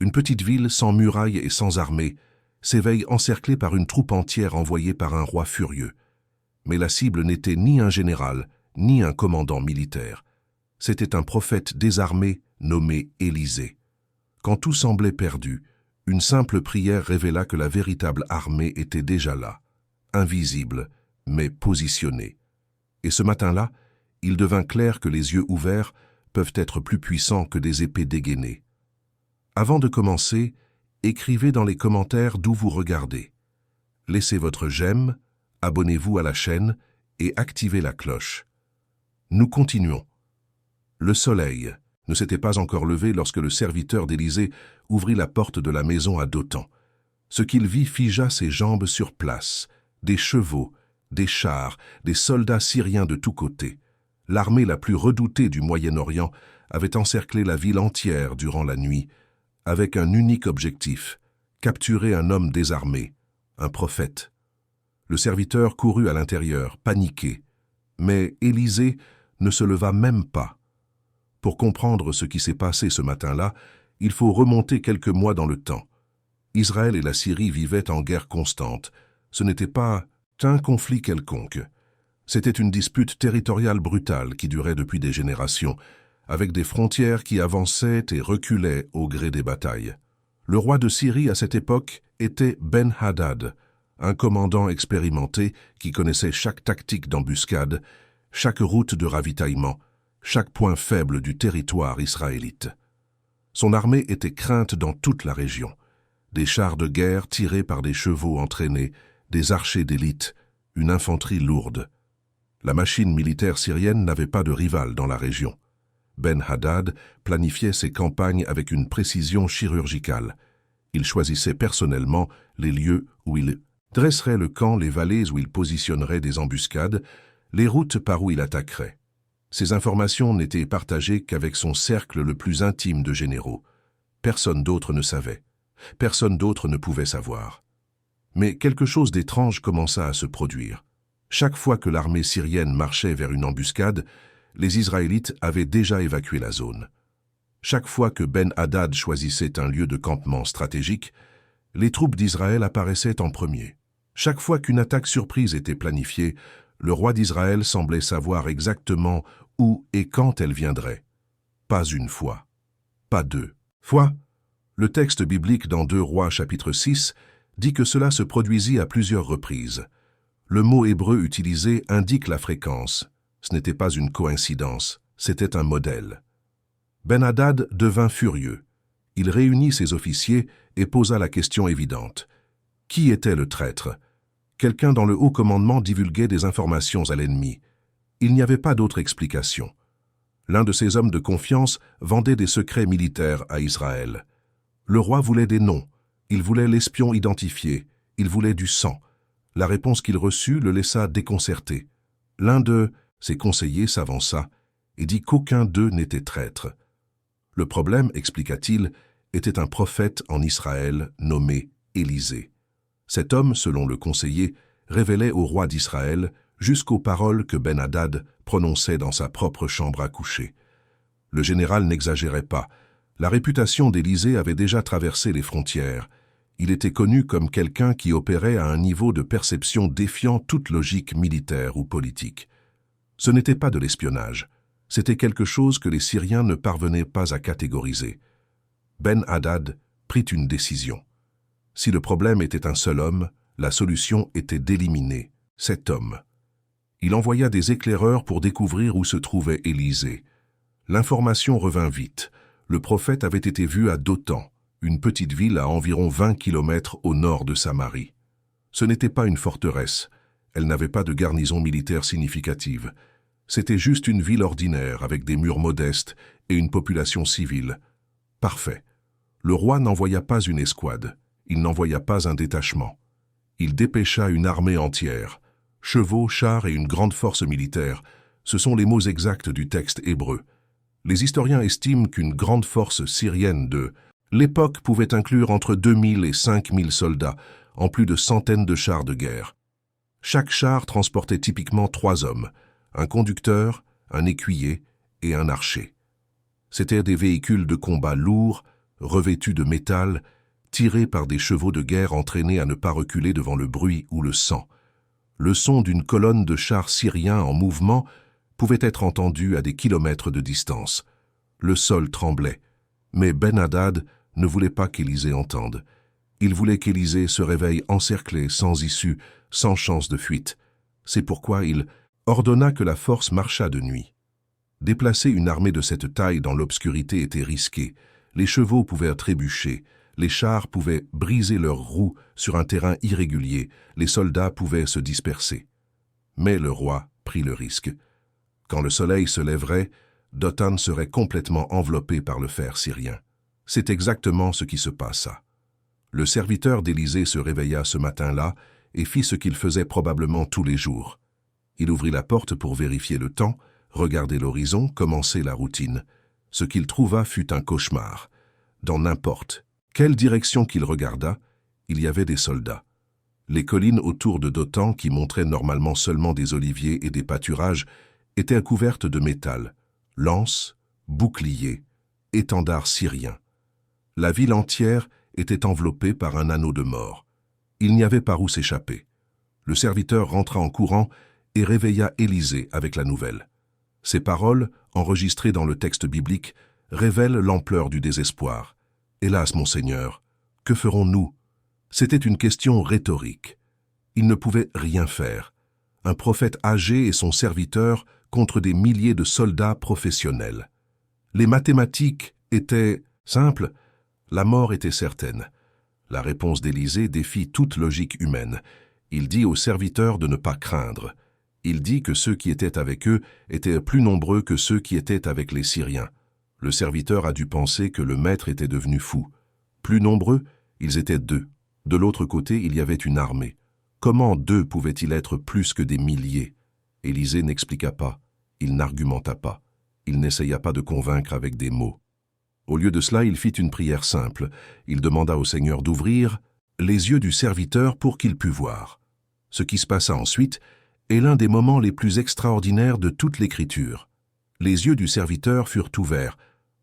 Une petite ville sans murailles et sans armée s'éveille encerclée par une troupe entière envoyée par un roi furieux. Mais la cible n'était ni un général, ni un commandant militaire. C'était un prophète désarmé nommé Élisée. Quand tout semblait perdu, une simple prière révéla que la véritable armée était déjà là, invisible, mais positionnée. Et ce matin-là, il devint clair que les yeux ouverts peuvent être plus puissants que des épées dégainées. Avant de commencer, écrivez dans les commentaires d'où vous regardez. Laissez votre j'aime, abonnez-vous à la chaîne et activez la cloche. Nous continuons. Le soleil ne s'était pas encore levé lorsque le serviteur d'Élisée ouvrit la porte de la maison à Dothan. Ce qu'il vit figea ses jambes sur place, des chevaux, des chars, des soldats syriens de tous côtés. L'armée la plus redoutée du Moyen-Orient avait encerclé la ville entière durant la nuit, avec un unique objectif, capturer un homme désarmé, un prophète. Le serviteur courut à l'intérieur, paniqué, mais Élisée ne se leva même pas. Pour comprendre ce qui s'est passé ce matin-là, il faut remonter quelques mois dans le temps. Israël et la Syrie vivaient en guerre constante. Ce n'était pas un conflit quelconque. C'était une dispute territoriale brutale qui durait depuis des générations, avec des frontières qui avançaient et reculaient au gré des batailles. Le roi de Syrie à cette époque était Ben-Hadad, un commandant expérimenté qui connaissait chaque tactique d'embuscade, chaque route de ravitaillement, chaque point faible du territoire israélite. Son armée était crainte dans toute la région. Des chars de guerre tirés par des chevaux entraînés, des archers d'élite, une infanterie lourde. La machine militaire syrienne n'avait pas de rival dans la région. Ben-Hadad planifiait ses campagnes avec une précision chirurgicale. Il choisissait personnellement les lieux où il dresserait le camp, les vallées où il positionnerait des embuscades, les routes par où il attaquerait. Ces informations n'étaient partagées qu'avec son cercle le plus intime de généraux. Personne d'autre ne savait. Personne d'autre ne pouvait savoir. Mais quelque chose d'étrange commença à se produire. Chaque fois que l'armée syrienne marchait vers une embuscade, les Israélites avaient déjà évacué la zone. Chaque fois que Ben-Hadad choisissait un lieu de campement stratégique, les troupes d'Israël apparaissaient en premier. Chaque fois qu'une attaque surprise était planifiée, le roi d'Israël semblait savoir exactement où et quand elle viendrait. Pas une fois, pas deux fois. Le texte biblique dans 2 Rois chapitre 6 dit que cela se produisit à plusieurs reprises. Le mot hébreu utilisé indique la fréquence. Ce n'était pas une coïncidence, c'était un modèle. Ben-Hadad devint furieux. Il réunit ses officiers et posa la question évidente. Qui était le traître? Quelqu'un dans le haut commandement divulguait des informations à l'ennemi. Il n'y avait pas d'autre explication. L'un de ses hommes de confiance vendait des secrets militaires à Israël. Le roi voulait des noms, il voulait l'espion identifié, il voulait du sang. La réponse qu'il reçut le laissa déconcerté. L'un de ses conseillers s'avança et dit qu'aucun d'eux n'était traître. Le problème, expliqua-t-il, était un prophète en Israël nommé Élisée. Cet homme, selon le conseiller, révélait au roi d'Israël jusqu'aux paroles que Ben-Hadad prononçait dans sa propre chambre à coucher. Le général n'exagérait pas. La réputation d'Élisée avait déjà traversé les frontières. Il était connu comme quelqu'un qui opérait à un niveau de perception défiant toute logique militaire ou politique. Ce n'était pas de l'espionnage. C'était quelque chose que les Syriens ne parvenaient pas à catégoriser. Ben-Hadad prit une décision. Si le problème était un seul homme, la solution était d'éliminer cet homme. Il envoya des éclaireurs pour découvrir où se trouvait Élisée. L'information revint vite. Le prophète avait été vu à Dothan, une petite ville à environ 20 kilomètres au nord de Samarie. Ce n'était pas une forteresse. Elle n'avait pas de garnison militaire significative. C'était juste une ville ordinaire avec des murs modestes et une population civile. Parfait. Le roi n'envoya pas une escouade. Il n'envoya pas un détachement. Il dépêcha une armée entière. Chevaux, chars et une grande force militaire. Ce sont les mots exacts du texte hébreu. Les historiens estiment qu'une grande force syrienne de l'époque pouvait inclure entre 2000 et 5000 soldats, en plus de centaines de chars de guerre. Chaque char transportait typiquement 3 hommes, un conducteur, un écuyer et un archer. C'étaient des véhicules de combat lourds, revêtus de métal, tirés par des chevaux de guerre entraînés à ne pas reculer devant le bruit ou le sang. Le son d'une colonne de chars syriens en mouvement pouvait être entendu à des kilomètres de distance. Le sol tremblait, mais Ben-Hadad ne voulait pas qu'Élisée entende. Il voulait qu'Élisée se réveille encerclé, sans issue, sans chance de fuite. C'est pourquoi il ordonna que la force marchât de nuit. Déplacer une armée de cette taille dans l'obscurité était risqué. Les chevaux pouvaient trébucher, les chars pouvaient briser leurs roues sur un terrain irrégulier, les soldats pouvaient se disperser. Mais le roi prit le risque. Quand le soleil se lèverait, Dothan serait complètement enveloppé par le fer syrien. C'est exactement ce qui se passa. Le serviteur d'Élisée se réveilla ce matin-là et fit ce qu'il faisait probablement tous les jours. Il ouvrit la porte pour vérifier le temps, regarder l'horizon, commencer la routine. Ce qu'il trouva fut un cauchemar. Dans n'importe quelle direction qu'il regarda, il y avait des soldats. Les collines autour de Dothan, qui montraient normalement seulement des oliviers et des pâturages, étaient couvertes de métal, lances, boucliers, étendards syriens. La ville entière était enveloppée par un anneau de mort. Il n'y avait par où s'échapper. Le serviteur rentra en courant et réveilla Élisée avec la nouvelle. Ces paroles, enregistrées dans le texte biblique, révèlent l'ampleur du désespoir. « Hélas, mon Seigneur, que ferons-nous » C'était une question rhétorique. Il ne pouvait rien faire. Un prophète âgé et son serviteur contre des milliers de soldats professionnels. Les mathématiques étaient simples, la mort était certaine. La réponse d'Élisée défie toute logique humaine. Il dit aux serviteurs de ne pas craindre. Il dit que ceux qui étaient avec eux étaient plus nombreux que ceux qui étaient avec les Syriens. Le serviteur a dû penser que le maître était devenu fou. Plus nombreux, ils étaient 2. De l'autre côté, il y avait une armée. Comment 2 pouvaient-ils être plus que des milliers? Élisée n'expliqua pas, il n'argumenta pas, il n'essaya pas de convaincre avec des mots. Au lieu de cela, il fit une prière simple. Il demanda au Seigneur d'ouvrir les yeux du serviteur pour qu'il pût voir. Ce qui se passa ensuite est l'un des moments les plus extraordinaires de toute l'Écriture. Les yeux du serviteur furent ouverts,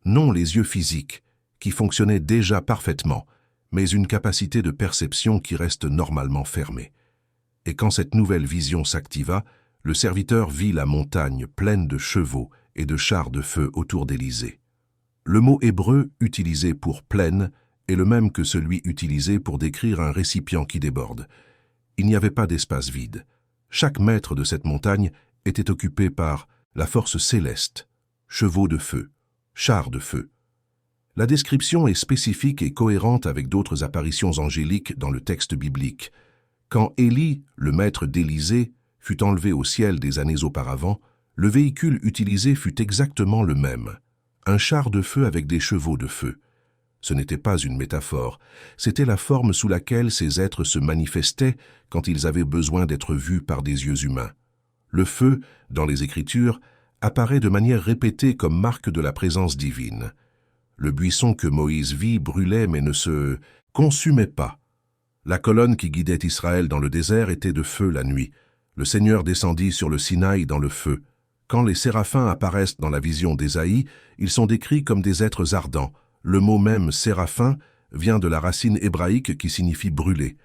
non les yeux physiques, qui fonctionnaient déjà parfaitement, mais une capacité de perception qui reste normalement fermée. Et quand cette nouvelle vision s'activa, le serviteur vit la montagne pleine de chevaux et de chars de feu autour d'Élisée. Le mot hébreu utilisé pour « pleine » est le même que celui utilisé pour décrire un récipient qui déborde. Il n'y avait pas d'espace vide. Chaque mètre de cette montagne était occupé par la force céleste, chevaux de feu, chars de feu. La description est spécifique et cohérente avec d'autres apparitions angéliques dans le texte biblique. Quand Élie, le maître d'Élisée, fut enlevé au ciel des années auparavant, le véhicule utilisé fut exactement le même. Un char de feu avec des chevaux de feu. Ce n'était pas une métaphore, c'était la forme sous laquelle ces êtres se manifestaient quand ils avaient besoin d'être vus par des yeux humains. Le feu, dans les Écritures, apparaît de manière répétée comme marque de la présence divine. Le buisson que Moïse vit brûlait mais ne se consumait pas. La colonne qui guidait Israël dans le désert était de feu la nuit. Le Seigneur descendit sur le Sinaï dans le feu. Quand les séraphins apparaissent dans la vision d'Ésaïe, ils sont décrits comme des êtres ardents. Le mot même « séraphin » vient de la racine hébraïque qui signifie « brûler ».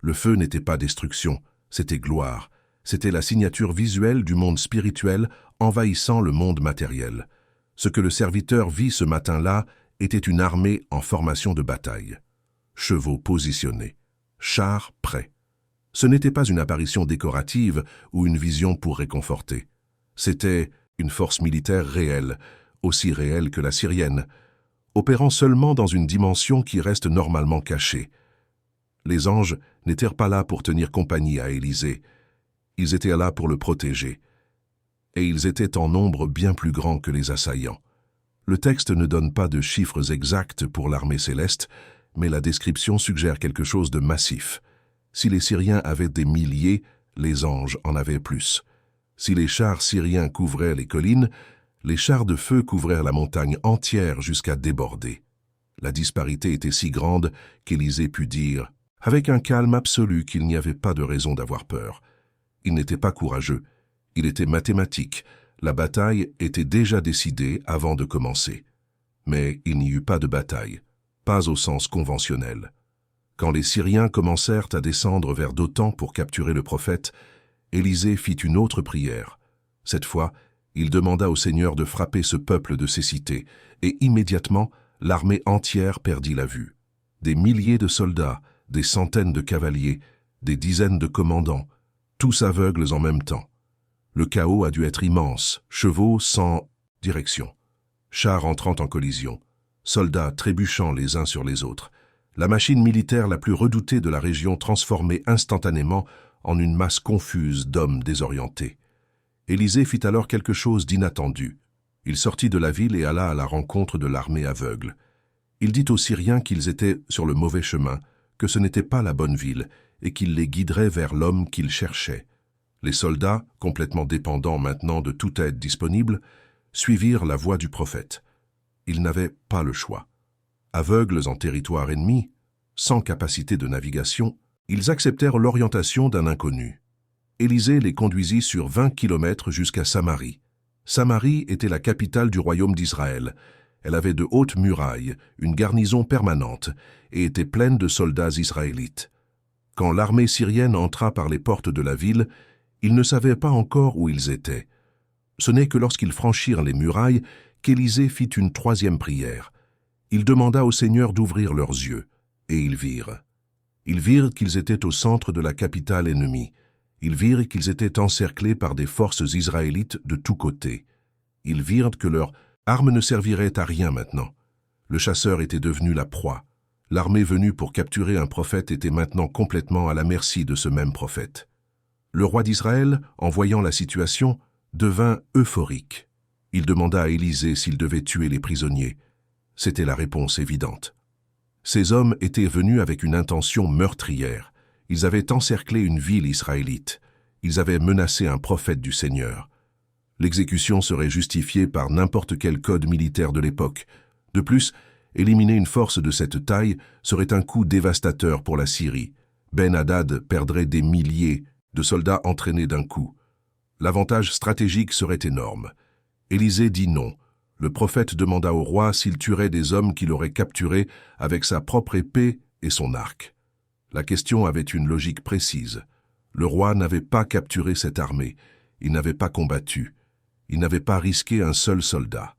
Le feu n'était pas destruction, c'était gloire. C'était la signature visuelle du monde spirituel envahissant le monde matériel. Ce que le serviteur vit ce matin-là était une armée en formation de bataille. Chevaux positionnés, chars prêts. Ce n'était pas une apparition décorative ou une vision pour réconforter. C'était une force militaire réelle, aussi réelle que la syrienne, opérant seulement dans une dimension qui reste normalement cachée. Les anges n'étaient pas là pour tenir compagnie à Élisée. Ils étaient là pour le protéger. Et ils étaient en nombre bien plus grand que les assaillants. Le texte ne donne pas de chiffres exacts pour l'armée céleste, mais la description suggère quelque chose de massif. Si les Syriens avaient des milliers, les anges en avaient plus. Si les chars syriens couvraient les collines, les chars de feu couvrirent la montagne entière jusqu'à déborder. La disparité était si grande qu'Élisée put dire, avec un calme absolu, qu'il n'y avait pas de raison d'avoir peur. Il n'était pas courageux, il était mathématique. La bataille était déjà décidée avant de commencer. Mais il n'y eut pas de bataille. pas au sens conventionnel. Quand les Syriens commencèrent à descendre vers Dothan pour capturer le prophète, Élisée fit une autre prière. Cette fois, il demanda au Seigneur de frapper ce peuple de cécité, et immédiatement, l'armée entière perdit la vue. Des milliers de soldats, des centaines de cavaliers, des dizaines de commandants, tous aveugles en même temps. Le chaos a dû être immense, chevaux sans direction, chars entrant en collision, soldats trébuchant les uns sur les autres, la machine militaire la plus redoutée de la région transformée instantanément en une masse confuse d'hommes désorientés. Élisée fit alors quelque chose d'inattendu. Il sortit de la ville et alla à la rencontre de l'armée aveugle. Il dit aux Syriens qu'ils étaient sur le mauvais chemin, que ce n'était pas la bonne ville, et qu'il les guiderait vers l'homme qu'ils cherchaient. Les soldats, complètement dépendants maintenant de toute aide disponible, suivirent la voie du prophète. Ils n'avaient pas le choix. Aveugles en territoire ennemi, sans capacité de navigation, ils acceptèrent l'orientation d'un inconnu. Élisée les conduisit sur 20 kilomètres jusqu'à Samarie. Samarie était la capitale du royaume d'Israël. Elle avait de hautes murailles, une garnison permanente, et était pleine de soldats israélites. Quand l'armée syrienne entra par les portes de la ville, ils ne savaient pas encore où ils étaient. Ce n'est que lorsqu'ils franchirent les murailles qu'Élisée fit une troisième prière. Il demanda au Seigneur d'ouvrir leurs yeux, et ils virent. Ils virent qu'ils étaient au centre de la capitale ennemie. Ils virent qu'ils étaient encerclés par des forces israélites de tous côtés. Ils virent que leurs armes ne serviraient à rien maintenant. Le chasseur était devenu la proie. L'armée venue pour capturer un prophète était maintenant complètement à la merci de ce même prophète. Le roi d'Israël, en voyant la situation, devint euphorique. Il demanda à Élisée s'il devait tuer les prisonniers. C'était la réponse évidente. Ces hommes étaient venus avec une intention meurtrière. Ils avaient encerclé une ville israélite. Ils avaient menacé un prophète du Seigneur. L'exécution serait justifiée par n'importe quel code militaire de l'époque. De plus, éliminer une force de cette taille serait un coup dévastateur pour la Syrie. Ben-Hadad perdrait des milliers de soldats entraînés d'un coup. L'avantage stratégique serait énorme. Élisée dit non. Le prophète demanda au roi s'il tuerait des hommes qu'il aurait capturés avec sa propre épée et son arc. La question avait une logique précise. Le roi n'avait pas capturé cette armée. Il n'avait pas combattu. Il n'avait pas risqué un seul soldat.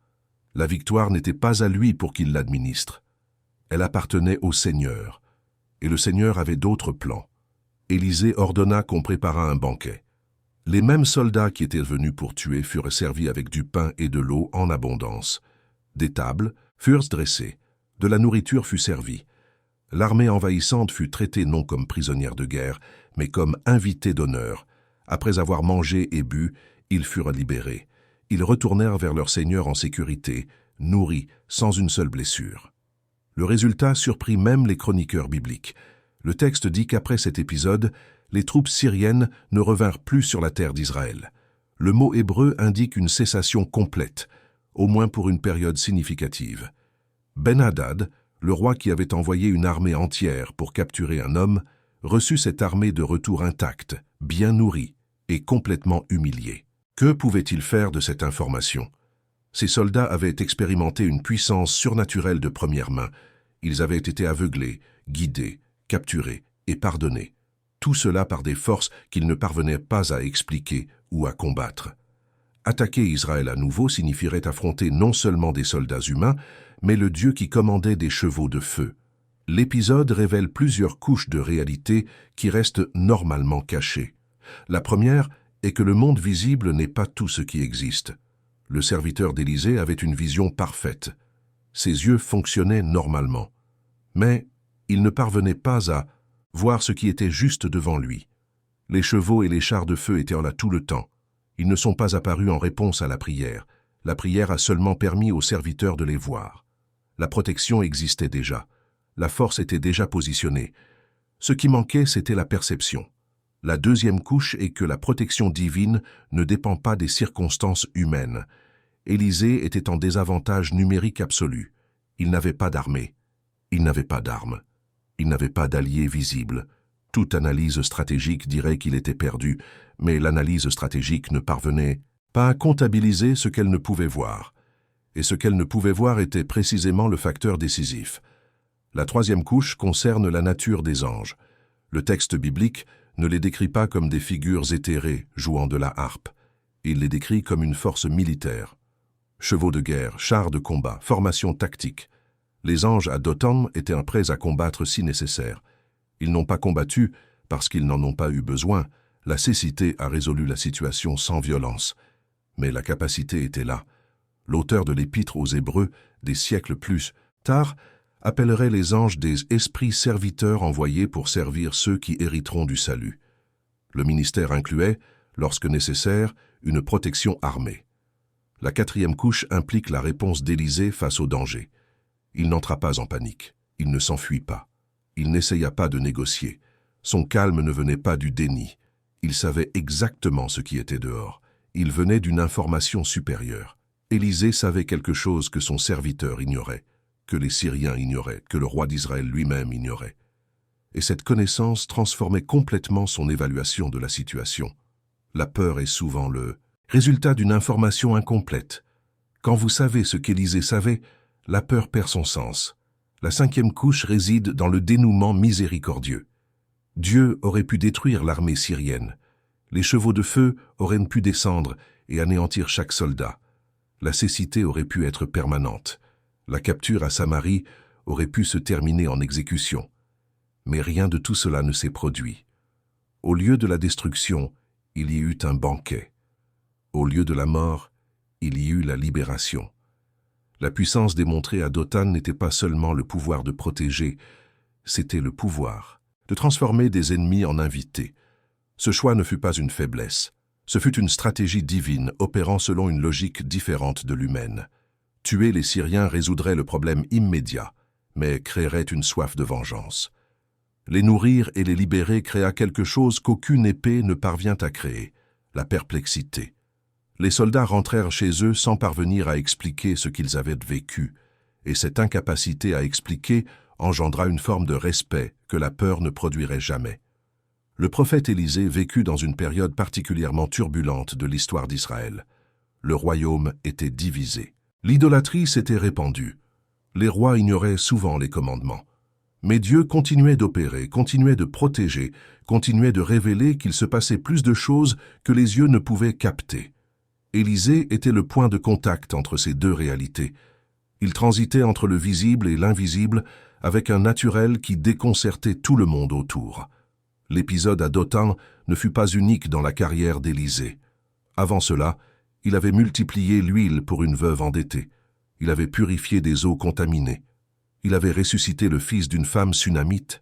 La victoire n'était pas à lui pour qu'il l'administre. Elle appartenait au Seigneur. Et le Seigneur avait d'autres plans. Élisée ordonna qu'on préparât un banquet. Les mêmes soldats qui étaient venus pour tuer furent servis avec du pain et de l'eau en abondance. Des tables furent dressées. De la nourriture fut servie. L'armée envahissante fut traitée non comme prisonnière de guerre, mais comme invitée d'honneur. Après avoir mangé et bu, ils furent libérés. Ils retournèrent vers leur seigneur en sécurité, nourris, sans une seule blessure. Le résultat surprit même les chroniqueurs bibliques. Le texte dit qu'après cet épisode, les troupes syriennes ne revinrent plus sur la terre d'Israël. Le mot hébreu indique une cessation complète, au moins pour une période significative. Ben-Hadad, le roi qui avait envoyé une armée entière pour capturer un homme, reçut cette armée de retour intacte, bien nourrie et complètement humiliée. Que pouvait-il faire de cette information? Ces soldats avaient expérimenté une puissance surnaturelle de première main. Ils avaient été aveuglés, guidés, capturés et pardonnés. Tout cela par des forces qu'ils ne parvenaient pas à expliquer ou à combattre. Attaquer Israël à nouveau signifierait affronter non seulement des soldats humains, mais le Dieu qui commandait des chevaux de feu. L'épisode révèle plusieurs couches de réalité qui restent normalement cachées. La première est que le monde visible n'est pas tout ce qui existe. Le serviteur d'Élisée avait une vision parfaite. Ses yeux fonctionnaient normalement. Mais il ne parvenait pas à voir ce qui était juste devant lui. Les chevaux et les chars de feu étaient là tout le temps. Ils ne sont pas apparus en réponse à la prière. La prière a seulement permis aux serviteurs de les voir. La protection existait déjà. La force était déjà positionnée. Ce qui manquait, c'était la perception. La deuxième couche est que la protection divine ne dépend pas des circonstances humaines. Élisée était en désavantage numérique absolu. Il n'avait pas d'armée. Il n'avait pas d'armes. Il n'avait pas d'alliés visibles. Toute analyse stratégique dirait qu'il était perdu, mais l'analyse stratégique ne parvenait pas à comptabiliser ce qu'elle ne pouvait voir. Et ce qu'elle ne pouvait voir était précisément le facteur décisif. La troisième couche concerne la nature des anges. Le texte biblique ne les décrit pas comme des figures éthérées jouant de la harpe. Il les décrit comme une force militaire. Chevaux de guerre, chars de combat, formation tactique. Les anges à Dothan étaient prêts à combattre si nécessaire. Ils n'ont pas combattu parce qu'ils n'en ont pas eu besoin. La cécité a résolu la situation sans violence. Mais la capacité était là. L'auteur de l'Épître aux Hébreux, des siècles plus tard, appellerait les anges des esprits serviteurs envoyés pour servir ceux qui hériteront du salut. Le ministère incluait, lorsque nécessaire, une protection armée. La quatrième couche implique la réponse d'Élisée face au danger. Il n'entra pas en panique, il ne s'enfuit pas. Il n'essaya pas de négocier. Son calme ne venait pas du déni. Il savait exactement ce qui était dehors. Il venait d'une information supérieure. Élisée savait quelque chose que son serviteur ignorait, que les Syriens ignoraient, que le roi d'Israël lui-même ignorait. Et cette connaissance transformait complètement son évaluation de la situation. La peur est souvent le résultat d'une information incomplète. Quand vous savez ce qu'Élisée savait, la peur perd son sens. La cinquième couche réside dans le dénouement miséricordieux. Dieu aurait pu détruire l'armée syrienne. Les chevaux de feu auraient pu descendre et anéantir chaque soldat. La cécité aurait pu être permanente. La capture à Samarie aurait pu se terminer en exécution. Mais rien de tout cela ne s'est produit. Au lieu de la destruction, il y eut un banquet. Au lieu de la mort, il y eut la libération. La puissance démontrée à Dothan n'était pas seulement le pouvoir de protéger, c'était le pouvoir de transformer des ennemis en invités. Ce choix ne fut pas une faiblesse. Ce fut une stratégie divine opérant selon une logique différente de l'humaine. Tuer les Syriens résoudrait le problème immédiat, mais créerait une soif de vengeance. Les nourrir et les libérer créa quelque chose qu'aucune épée ne parvient à créer, la perplexité. Les soldats rentrèrent chez eux sans parvenir à expliquer ce qu'ils avaient vécu, et cette incapacité à expliquer engendra une forme de respect que la peur ne produirait jamais. Le prophète Élisée vécut dans une période particulièrement turbulente de l'histoire d'Israël. Le royaume était divisé. L'idolâtrie s'était répandue. Les rois ignoraient souvent les commandements. Mais Dieu continuait d'opérer, continuait de protéger, continuait de révéler qu'il se passait plus de choses que les yeux ne pouvaient capter. Élisée était le point de contact entre ces deux réalités. Il transitait entre le visible et l'invisible avec un naturel qui déconcertait tout le monde autour. L'épisode à Dothan ne fut pas unique dans la carrière d'Élisée. Avant cela, il avait multiplié l'huile pour une veuve endettée. Il avait purifié des eaux contaminées. Il avait ressuscité le fils d'une femme sunamite.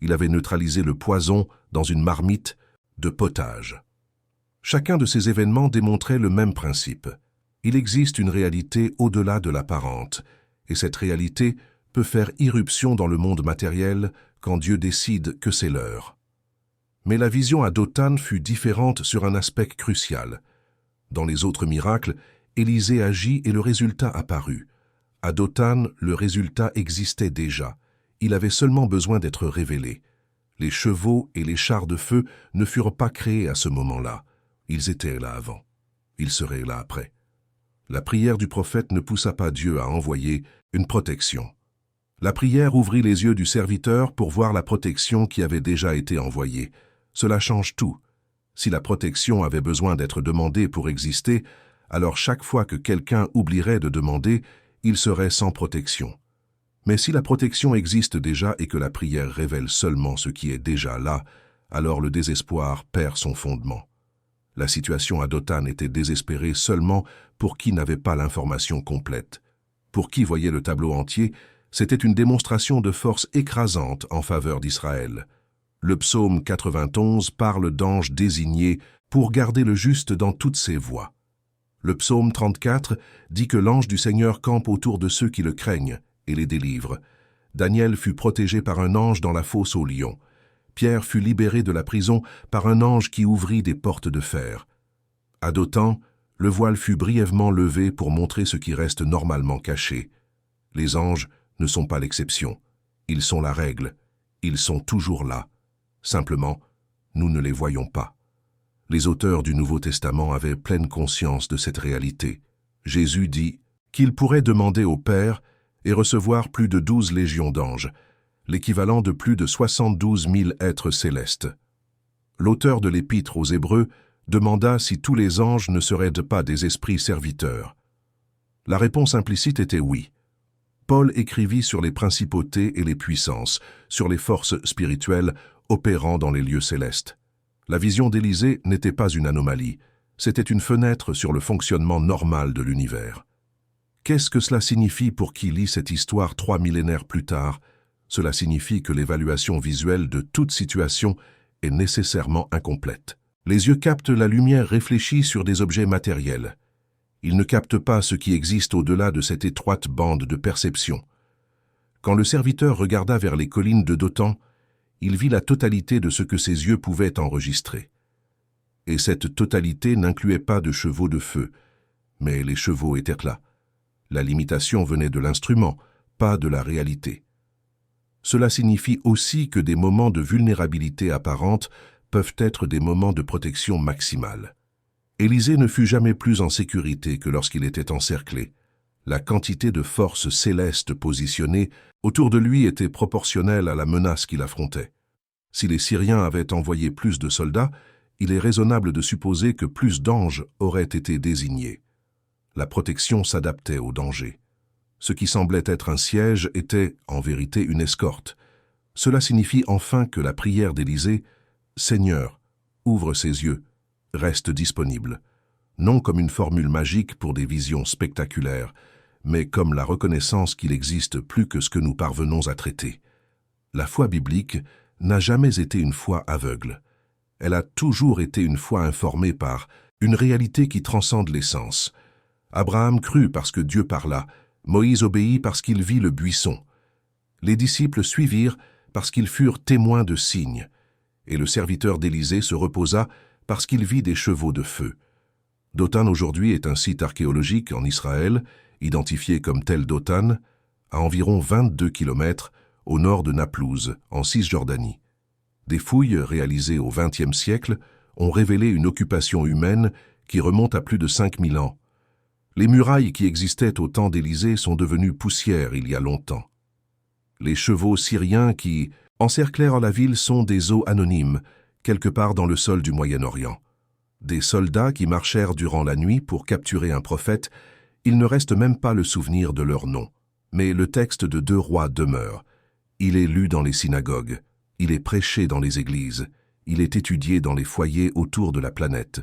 Il avait neutralisé le poison dans une marmite de potage. Chacun de ces événements démontrait le même principe. Il existe une réalité au-delà de l'apparente, et cette réalité peut faire irruption dans le monde matériel quand Dieu décide que c'est l'heure. Mais la vision à Dothan fut différente sur un aspect crucial. Dans les autres miracles, Élisée agit et le résultat apparut. À Dothan, le résultat existait déjà. Il avait seulement besoin d'être révélé. Les chevaux et les chars de feu ne furent pas créés à ce moment-là. Ils étaient là avant. Ils seraient là après. La prière du prophète ne poussa pas Dieu à envoyer une protection. La prière ouvrit les yeux du serviteur pour voir la protection qui avait déjà été envoyée. Cela change tout. Si la protection avait besoin d'être demandée pour exister, alors chaque fois que quelqu'un oublierait de demander, il serait sans protection. Mais si la protection existe déjà et que la prière révèle seulement ce qui est déjà là, alors le désespoir perd son fondement. La situation à Dothan était désespérée seulement pour qui n'avait pas l'information complète. Pour qui voyait le tableau entier, c'était une démonstration de force écrasante en faveur d'Israël. Le psaume 91 parle d'anges désignés pour garder le juste dans toutes ses voies. Le psaume 34 dit que l'ange du Seigneur campe autour de ceux qui le craignent et les délivre. Daniel fut protégé par un ange dans la fosse aux lions. Pierre fut libéré de la prison par un ange qui ouvrit des portes de fer. À Dothan, le voile fut brièvement levé pour montrer ce qui reste normalement caché. Les anges ne sont pas l'exception. Ils sont la règle. Ils sont toujours là. Simplement, nous ne les voyons pas. Les auteurs du Nouveau Testament avaient pleine conscience de cette réalité. Jésus dit qu'il pourrait demander au Père et recevoir plus de 12 légions d'anges, l'équivalent de plus de 72 000 êtres célestes. L'auteur de l'Épître aux Hébreux demanda si tous les anges ne seraient pas des esprits serviteurs. La réponse implicite était oui. Paul écrivit sur les principautés et les puissances, sur les forces spirituelles opérant dans les lieux célestes. La vision d'Élisée n'était pas une anomalie, c'était une fenêtre sur le fonctionnement normal de l'univers. Qu'est-ce que cela signifie pour qui lit cette histoire 3 millénaires plus tard? Cela signifie que l'évaluation visuelle de toute situation est nécessairement incomplète. Les yeux captent la lumière réfléchie sur des objets matériels. Ils ne captent pas ce qui existe au-delà de cette étroite bande de perception. Quand le serviteur regarda vers les collines de Dothan, il vit la totalité de ce que ses yeux pouvaient enregistrer. Et cette totalité n'incluait pas de chevaux de feu, mais les chevaux étaient là. La limitation venait de l'instrument, pas de la réalité. Cela signifie aussi que des moments de vulnérabilité apparente peuvent être des moments de protection maximale. Élisée ne fut jamais plus en sécurité que lorsqu'il était encerclé. La quantité de forces célestes positionnées autour de lui était proportionnelle à la menace qu'il affrontait. Si les Syriens avaient envoyé plus de soldats, il est raisonnable de supposer que plus d'anges auraient été désignés. La protection s'adaptait au danger. Ce qui semblait être un siège était, en vérité, une escorte. Cela signifie enfin que la prière d'Élisée, « Seigneur, ouvre ses yeux », reste disponible, non comme une formule magique pour des visions spectaculaires, mais comme la reconnaissance qu'il existe plus que ce que nous parvenons à traiter. La foi biblique n'a jamais été une foi aveugle. Elle a toujours été une foi informée par une réalité qui transcende les sens. Abraham crut parce que Dieu parla, Moïse obéit parce qu'il vit le buisson. Les disciples suivirent parce qu'ils furent témoins de signes, et le serviteur d'Élisée se reposa parce qu'il vit des chevaux de feu. Dothan aujourd'hui est un site archéologique en Israël, identifié comme tel Dothan, à environ 22 km au nord de Naplouse, en Cisjordanie. Des fouilles réalisées au XXe siècle ont révélé une occupation humaine qui remonte à plus de 5000 ans. Les murailles qui existaient au temps d'Élisée sont devenues poussière il y a longtemps. Les chevaux syriens qui encerclèrent la ville sont des os anonymes, quelque part dans le sol du Moyen-Orient. Des soldats qui marchèrent durant la nuit pour capturer un prophète, il ne reste même pas le souvenir de leur nom. Mais le texte de 2 Rois demeure. Il est lu dans les synagogues, il est prêché dans les églises, il est étudié dans les foyers autour de la planète.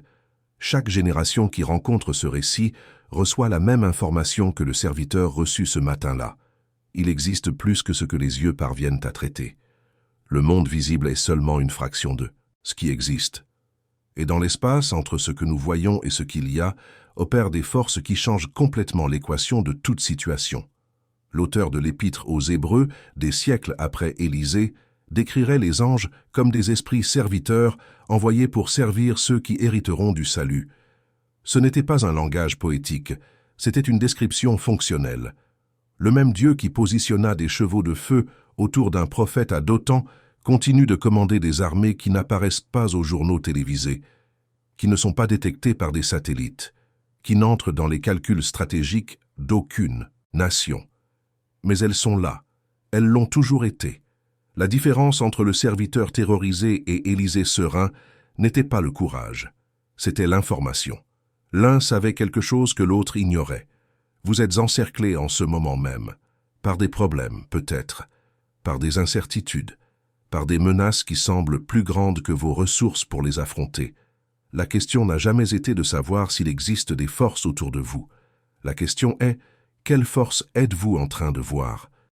Chaque génération qui rencontre ce récit reçoit la même information que le serviteur reçut ce matin-là. Il existe plus que ce que les yeux parviennent à traiter. Le monde visible est seulement une fraction de ce qui existe. Et dans l'espace, entre ce que nous voyons et ce qu'il y a, opèrent des forces qui changent complètement l'équation de toute situation. L'auteur de l'Épître aux Hébreux, des siècles après Élisée, décrirait les anges comme des esprits serviteurs envoyés pour servir ceux qui hériteront du salut. Ce n'était pas un langage poétique, c'était une description fonctionnelle. Le même Dieu qui positionna des chevaux de feu autour d'un prophète à Dothan continue de commander des armées qui n'apparaissent pas aux journaux télévisés, qui ne sont pas détectées par des satellites, qui n'entrent dans les calculs stratégiques d'aucune nation. Mais elles sont là, elles l'ont toujours été. La différence entre le serviteur terrorisé et Élisée serein n'était pas le courage, c'était l'information. L'un savait quelque chose que l'autre ignorait. Vous êtes encerclés en ce moment même, par des problèmes peut-être, par des incertitudes, par des menaces qui semblent plus grandes que vos ressources pour les affronter. La question n'a jamais été de savoir s'il existe des forces autour de vous. La question est, quelle force êtes-vous en train de voir ?